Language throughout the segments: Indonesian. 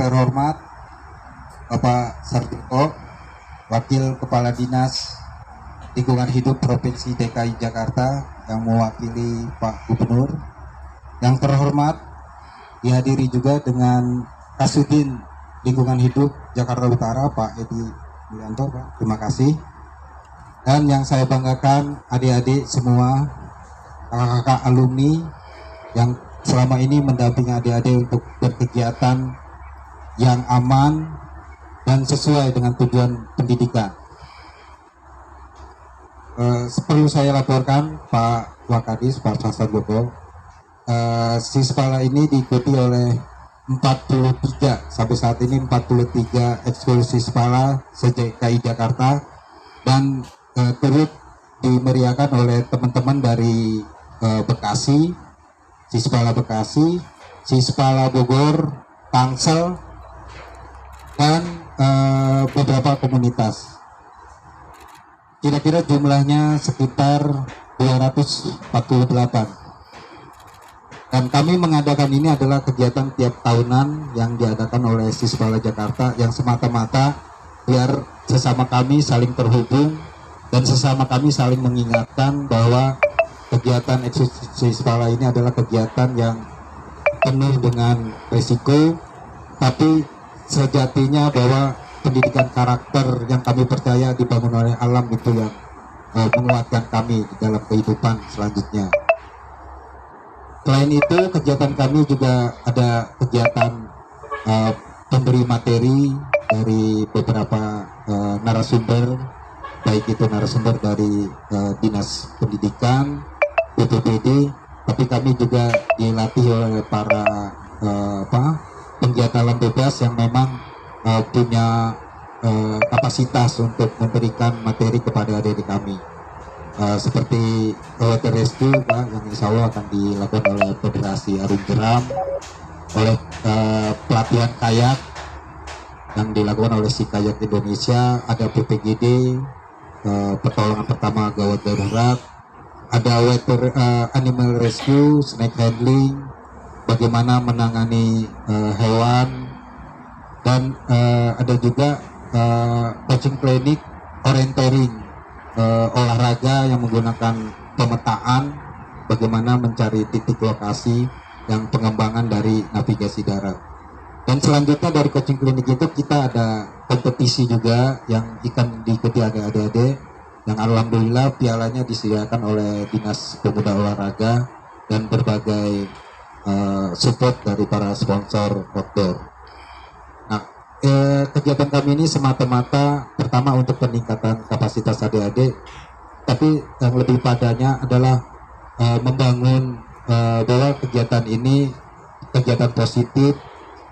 terhormat Bapak Sarjoko, Wakil Kepala Dinas Lingkungan Hidup Provinsi DKI Jakarta yang mewakili Pak Gubernur. Yang terhormat dihadiri juga dengan Kasudin Lingkungan Hidup Jakarta Utara Pak Edi Mulyanto, Pak. Terima kasih. Dan yang saya banggakan adik-adik semua, kakak-kakak alumni yang selama ini mendampingi adik-adik untuk berkegiatan yang aman dan sesuai dengan tujuan pendidikan. Perlu saya laporkan Pak Wakadis, Pak Sarjoko, Sispala ini diikuti oleh 43, sampai saat ini 43 ekskul Sispala se-DKI Jakarta, dan turut dimeriahkan oleh teman-teman dari Bekasi, Sispala Bekasi, Sispala Bogor, Tangsel, dan beberapa komunitas. Kira-kira jumlahnya sekitar 248. Dan kami mengadakan ini adalah kegiatan tiap tahunan yang diadakan oleh Sispala Jakarta, yang semata-mata biar sesama kami saling terhubung dan sesama kami saling mengingatkan bahwa kegiatan Sispala ini adalah kegiatan yang penuh dengan risiko, tapi sejatinya bahwa pendidikan karakter yang kami percaya dibangun oleh alam itu yang menguatkan kami di dalam kehidupan selanjutnya. Selain itu, kegiatan kami juga ada kegiatan pemberi materi dari beberapa narasumber, baik itu narasumber dari Dinas Pendidikan, BPPD, tapi kami juga dilatih oleh para penggiat alam bebas yang memang punya kapasitas untuk memberikan materi kepada adik-adik kami. Seperti water rescue, Pak, yang insya Allah akan dilakukan oleh Federasi Arung Jeram, oleh pelatihan kayak yang dilakukan oleh Si Kayak Indonesia, ada PPGD, pertolongan pertama gawat darurat, ada water animal rescue, snake handling, bagaimana menangani hewan, dan ada juga coaching klinik orienteering, olahraga yang menggunakan pemetaan, bagaimana mencari titik lokasi yang pengembangan dari navigasi darat. Dan selanjutnya dari coaching klinik itu kita ada kompetisi juga yang akan diikuti adik-adik, yang alhamdulillah pialanya disediakan oleh Dinas Pemuda Olahraga dan berbagai support dari para sponsor outdoor. Nah, kegiatan kami ini semata-mata pertama untuk peningkatan kapasitas adik-adik, tapi yang lebih padanya adalah membangun bahwa kegiatan ini kegiatan positif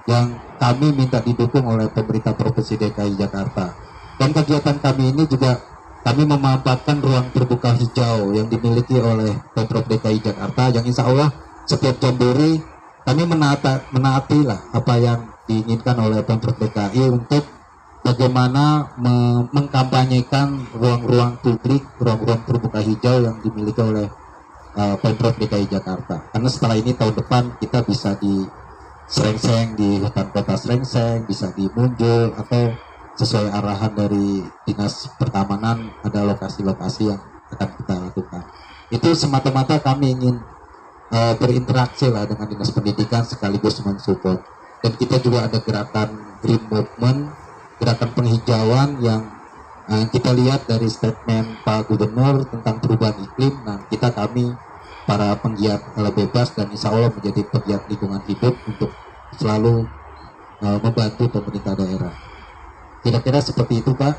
yang kami minta didukung oleh pemerintah Provinsi DKI Jakarta. Dan kegiatan kami ini juga kami memanfaatkan ruang terbuka hijau yang dimiliki oleh Pemprov DKI Jakarta, yang insya Allah setiap Jambore kami menaati lah apa yang diinginkan oleh Pemprov DKI untuk bagaimana mengkampanyekan ruang-ruang publik, ruang-ruang terbuka hijau yang dimiliki oleh Pemprov DKI Jakarta. Karena setelah ini tahun depan kita bisa di Srengseng, di hutan kota Srengseng, bisa di Munjul, atau sesuai arahan dari Dinas Pertamanan ada lokasi-lokasi yang akan kita lakukan. Itu semata-mata kami ingin berinteraksi lah dengan Dinas Pendidikan sekaligus mensupport. Dan kita juga ada gerakan Green Movement, gerakan penghijauan yang kita lihat dari statement Pak Gubernur tentang perubahan iklim. Nah, kami para penggiat alam bebas dan insya Allah menjadi penggiat lingkungan hidup untuk selalu membantu pemerintah daerah. Kira-kira seperti itu, Pak.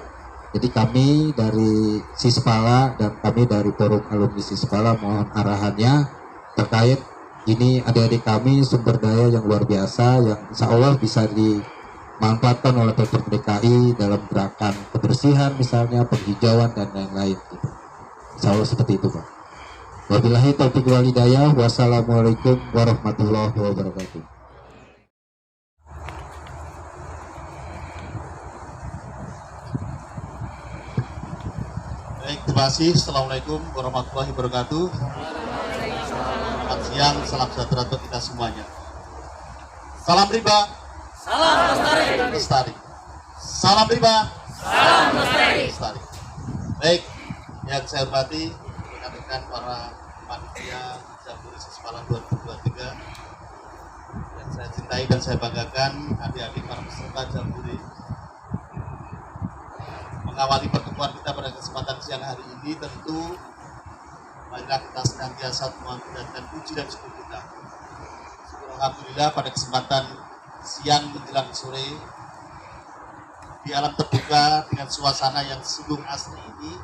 Jadi kami dari Sispala dan kami dari Forum Alumni Sispala mohon arahannya terkait ini adik-adik kami sumber daya yang luar biasa yang insya Allah bisa dimanfaatkan oleh Pemprov DKI dalam gerakan kebersihan misalnya, penghijauan dan lain-lain. Insya Allah seperti itu, Pak. Wabillahi taufiq wal hidayah. Wassalamualaikum warahmatullahi wabarakatuh. Baik, terima kasih. Assalamualaikum warahmatullahi wabarakatuh. Selamat siang, salam sejahtera untuk kita semuanya. Salam riba, lestari. Salam rimba. Lestari. Baik, yang saya hormati rekan-rekan para panitia Jambore Sispala 2023 yang saya cintai dan saya banggakan, adik-adik para peserta Jambore. Mengawali pertemuan kita pada kesempatan siang hari ini, tentu marilah kita senantiasa memanjatkan puji dan syukur kita. Alhamdulillah pada kesempatan siang menjelang sore di alam terbuka dengan suasana yang sungguh asri ini,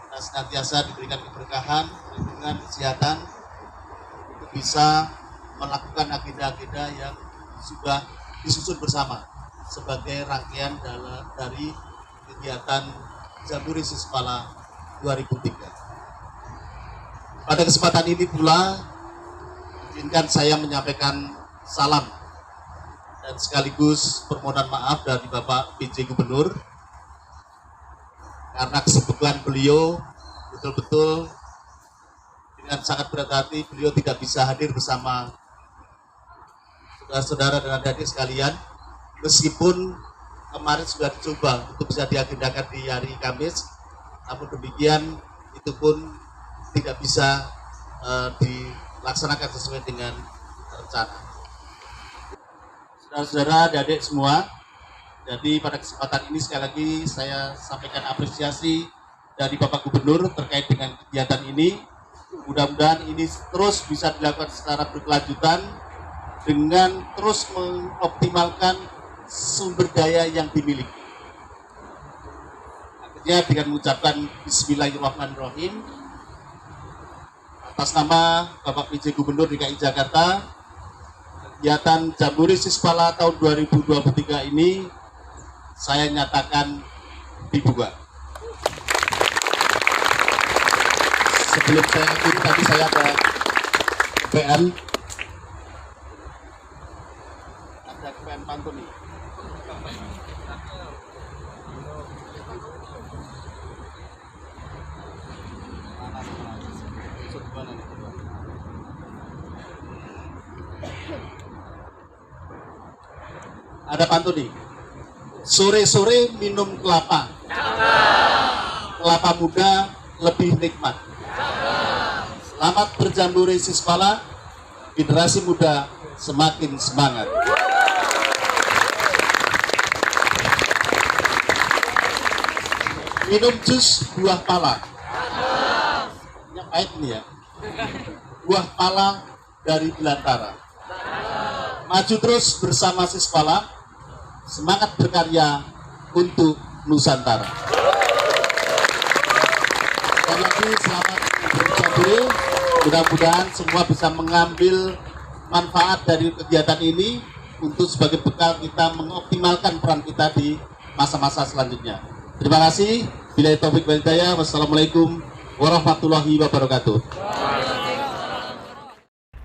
kita senantiasa diberikan keberkahan, perlindungan, kesehatan untuk bisa melakukan agenda-agenda yang sudah disusun bersama sebagai rangkaian dari kegiatan Jambore Sispala 2003. Pada kesempatan ini pula, izinkan saya menyampaikan salam dan sekaligus permohonan maaf dari Bapak PJ Gubernur karena kesibukan beliau betul-betul dengan sangat berat hati beliau tidak bisa hadir bersama saudara-saudara dan adik-adik sekalian, meskipun kemarin sudah dicoba untuk bisa diagendakan di hari Kamis, namun demikian itu pun tidak bisa dilaksanakan sesuai dengan rencana. Saudara-saudara, adik-adik semua, jadi pada kesempatan ini sekali lagi saya sampaikan apresiasi dari Bapak Gubernur terkait dengan kegiatan ini. Mudah-mudahan ini terus bisa dilakukan secara berkelanjutan dengan terus mengoptimalkan sumber daya yang dimiliki. Akhirnya dengan mengucapkan Bismillahirrahmanirrahim, atas nama Bapak PJ Gubernur DKI Jakarta, kegiatan Jambore Sispala tahun 2023 ini saya nyatakan dibuka. Sebelum saya akhiri, tadi saya ada PN pantun nih. Ada pantun nih. Sore-sore minum kelapa. Kelapa muda lebih nikmat. Selamat berjambore Sispala, generasi muda semakin semangat. Minum jus buah pala. Yang pahit nih ya. Buah pala dari Belantara. Maju terus bersama Sispala, semangat berkarya untuk Nusantara. Sekali lagi selamat berjambore. Mudah-mudahan semua bisa mengambil manfaat dari kegiatan ini untuk sebagai bekal kita mengoptimalkan peran kita di masa-masa selanjutnya. Terima kasih. Billahi taufik wal hidayah. Wassalamualaikum warahmatullahi wabarakatuh.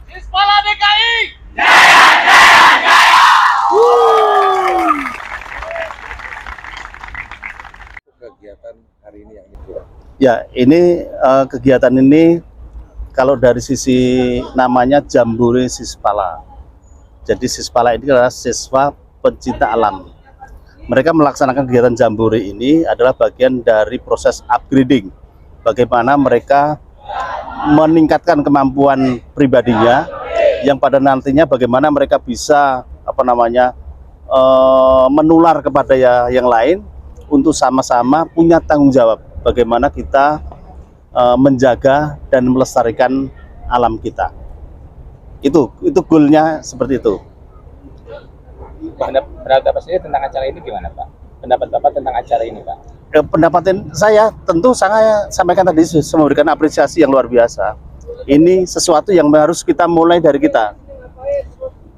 Sispala DKI. Kegiatan hari ini yang ini. Ya, ini kegiatan ini kalau dari sisi namanya Jambore Sispala. Jadi Sispala ini adalah siswa pencinta alam. Mereka melaksanakan kegiatan Jambore ini adalah bagian dari proses upgrading. Bagaimana mereka meningkatkan kemampuan pribadinya, yang pada nantinya bagaimana mereka bisa menular kepada yang lain untuk sama-sama punya tanggung jawab bagaimana kita menjaga dan melestarikan alam kita. Itu goalnya seperti itu. Pendapat Bapak sendiri tentang acara ini gimana, Pak? Pendapat Bapak tentang acara ini, Pak? Pendapat saya tentu saya sampaikan tadi memberikan apresiasi yang luar biasa. Ini sesuatu yang harus kita mulai dari kita.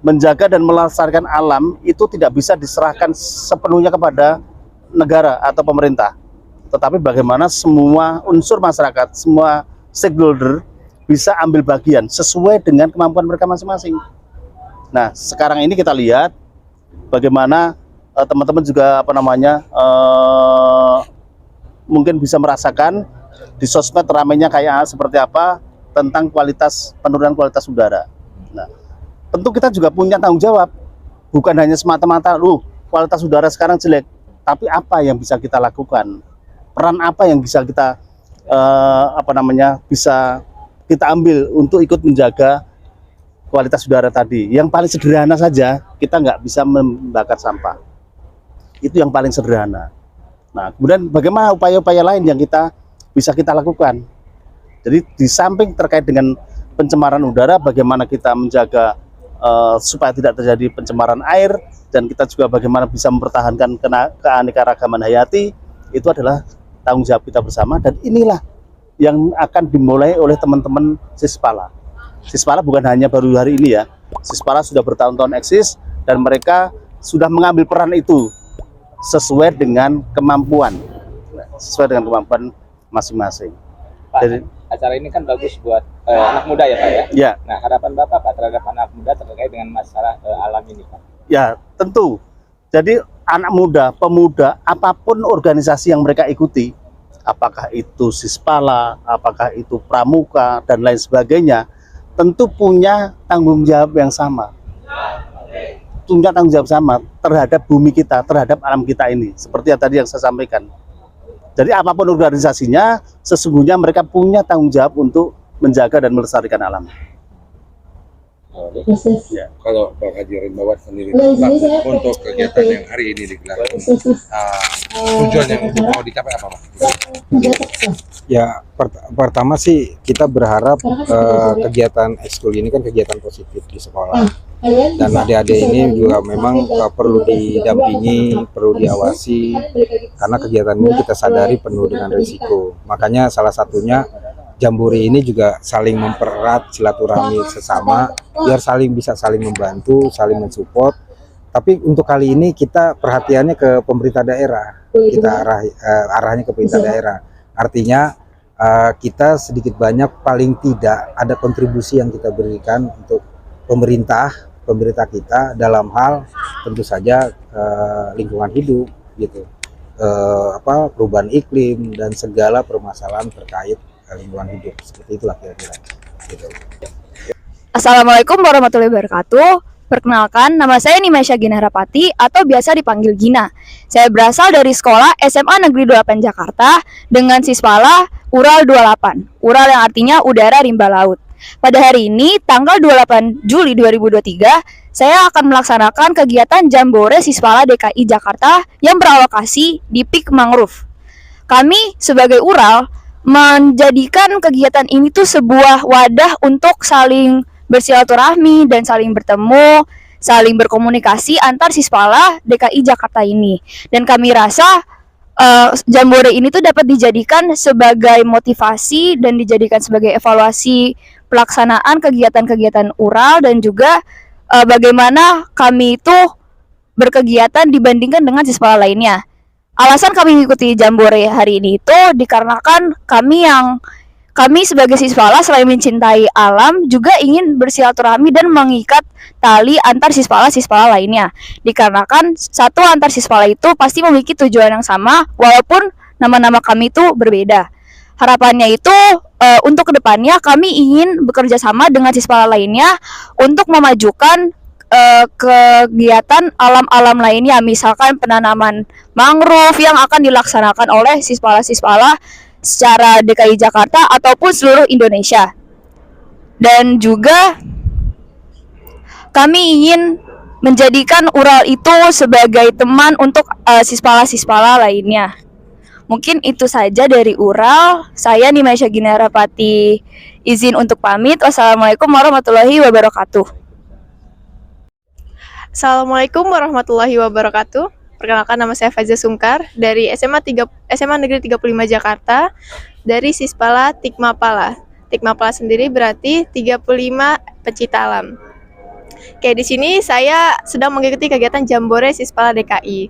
Menjaga dan melestarikan alam itu tidak bisa diserahkan sepenuhnya kepada negara atau pemerintah, tetapi bagaimana semua unsur masyarakat, semua stakeholder bisa ambil bagian sesuai dengan kemampuan mereka masing-masing. Nah, sekarang ini kita lihat bagaimana teman-teman juga mungkin bisa merasakan di sosmed ramainya kayak seperti apa tentang penurunan kualitas udara. Nah, tentu kita juga punya tanggung jawab bukan hanya semata-mata kualitas udara sekarang jelek, tapi apa yang bisa kita lakukan, peran apa yang bisa kita bisa kita ambil untuk ikut menjaga kualitas udara tadi. Yang paling sederhana saja, kita nggak bisa membakar sampah. Itu yang paling sederhana. Nah, kemudian bagaimana upaya-upaya lain yang bisa kita lakukan? Jadi di samping terkait dengan pencemaran udara, bagaimana kita menjaga supaya tidak terjadi pencemaran air, dan kita juga bagaimana bisa mempertahankan keanekaragaman hayati, itu adalah tanggung jawab kita bersama, dan inilah yang akan dimulai oleh teman-teman Sispala. Sispala bukan hanya baru hari ini ya, Sispala sudah bertahun-tahun eksis, dan mereka sudah mengambil peran itu sesuai dengan kemampuan masing-masing. Pak, Jadi, acara ini kan bagus buat anak muda ya Pak ya? Ya, Nah, harapan Bapak Pak terhadap anak muda terkait dengan masalah alam ini Pak? ya tentu. Jadi anak muda, pemuda, apapun organisasi yang mereka ikuti, apakah itu Sispala, apakah itu Pramuka, dan lain sebagainya, tentu punya tanggung jawab yang sama. Punya tanggung jawab sama terhadap bumi kita, terhadap alam kita ini. Seperti yang tadi yang saya sampaikan. Jadi apapun organisasinya, sesungguhnya mereka punya tanggung jawab untuk menjaga dan melestarikan alam. Ya. Kalau Pak Haji Rimbawan sendiri Nah, jadi saya untuk kegiatan yang hari ini digelar, tujuan yang mau dicapai apa Pak? Ya, pertama sih kita berharap kegiatan ekskul ini kan kegiatan positif di sekolah, dan adik-adik ini juga memang perlu didampingi, perlu diawasi, karena kegiatan ini kita sadari penuh dengan risiko. Makanya salah satunya Jambore ini juga saling mempererat silaturahmi sesama, biar bisa saling membantu, saling mensupport. Tapi untuk kali ini kita perhatiannya ke pemerintah daerah, kita arahnya ke pemerintah daerah. Artinya kita sedikit banyak paling tidak ada kontribusi yang kita berikan untuk pemerintah kita dalam hal tentu saja lingkungan hidup gitu, perubahan iklim dan segala permasalahan terkait lingkungan hidup, seperti itulah kira-kira gitu. Assalamualaikum warahmatullahi wabarakatuh. Perkenalkan, nama saya Nimesha Gina Harapati atau biasa dipanggil Gina. Saya berasal dari sekolah SMA Negeri 28 Jakarta dengan Sispala Ural 28, Ural yang artinya udara rimba laut. Pada hari ini, tanggal 28 Juli 2023, saya akan melaksanakan kegiatan Jambore Sispala DKI Jakarta yang beralokasi di Peak Mangrove. Kami sebagai Ural menjadikan kegiatan ini tuh sebuah wadah untuk saling bersilaturahmi dan saling bertemu, saling berkomunikasi antar Sispala DKI Jakarta ini. Dan kami rasa Jambore ini tuh dapat dijadikan sebagai motivasi dan dijadikan sebagai evaluasi pelaksanaan kegiatan-kegiatan Ural, dan juga bagaimana kami itu berkegiatan dibandingkan dengan Sispala lainnya. Alasan kami mengikuti Jambore hari ini itu dikarenakan kami sebagai Sispala selain mencintai alam juga ingin bersilaturahmi dan mengikat tali antar Sispala lainnya. Dikarenakan satu antar Sispala itu pasti memiliki tujuan yang sama walaupun nama-nama kami itu berbeda. Harapannya itu untuk kedepannya kami ingin bekerja sama dengan Sispala lainnya untuk memajukan kegiatan alam-alam lainnya, misalkan penanaman mangrove yang akan dilaksanakan oleh Sispala secara DKI Jakarta ataupun seluruh Indonesia. Dan juga kami ingin menjadikan Ural itu sebagai teman untuk Sispala lainnya. Mungkin itu saja dari Ural. Saya Nimesha Gina Harapati izin untuk pamit. Wassalamualaikum warahmatullahi wabarakatuh. Assalamualaikum warahmatullahi wabarakatuh. Perkenalkan, nama saya Faiza Sungkar dari SMA Negeri 35 Jakarta dari Sispala Tikmapala. Tikmapala sendiri berarti 35 pecinta alam. Oke, di sini saya sedang mengikuti kegiatan Jambore Sispala DKI.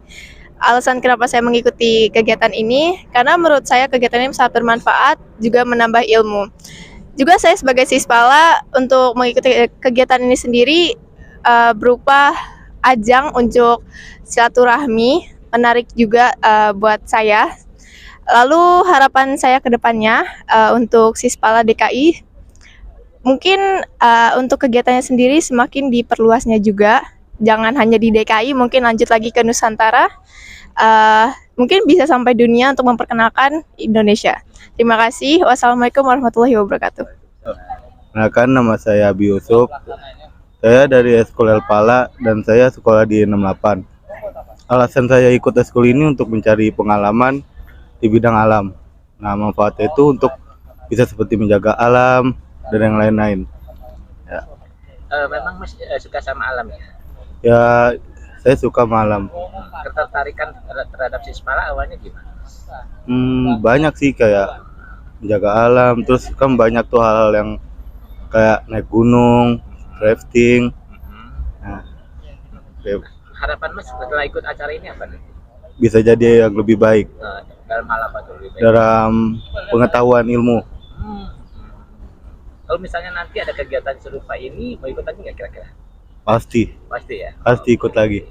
Alasan kenapa saya mengikuti kegiatan ini karena menurut saya kegiatan ini sangat bermanfaat, juga menambah ilmu. Juga saya sebagai Sispala untuk mengikuti kegiatan ini sendiri berupa ajang untuk silaturahmi, menarik juga buat saya. Lalu harapan saya ke depannya untuk Sispala DKI, mungkin untuk kegiatannya sendiri semakin diperluasnya juga, jangan hanya di DKI, mungkin lanjut lagi ke Nusantara, mungkin bisa sampai dunia untuk memperkenalkan Indonesia. Terima kasih. Wassalamualaikum warahmatullahi wabarakatuh. Perkenalkan, nama saya Abi Yusuf. Saya dari Eskul El Pala dan saya sekolah di 68. Alasan saya ikut eskul ini untuk mencari pengalaman di bidang alam. Nah, manfaatnya itu untuk bisa seperti menjaga alam dan yang lain-lain. Ya, Memang Mas suka sama alam ya? ya saya suka malam. Ketertarikan terhadap Sispala awalnya gimana? Banyak sih, kayak menjaga alam, terus kan banyak tuh hal-hal yang kayak naik gunung, rafting. Nah, kayak Harapan Mas setelah ikut acara ini apa nih? bisa jadi yang lebih baik Dalam hal apa tuh? Lebih baik? dalam pengetahuan ilmu. Kalau misalnya nanti ada kegiatan serupa ini, mau ikutan nggak kira-kira? Pasti Pasti ya? ikut lagi.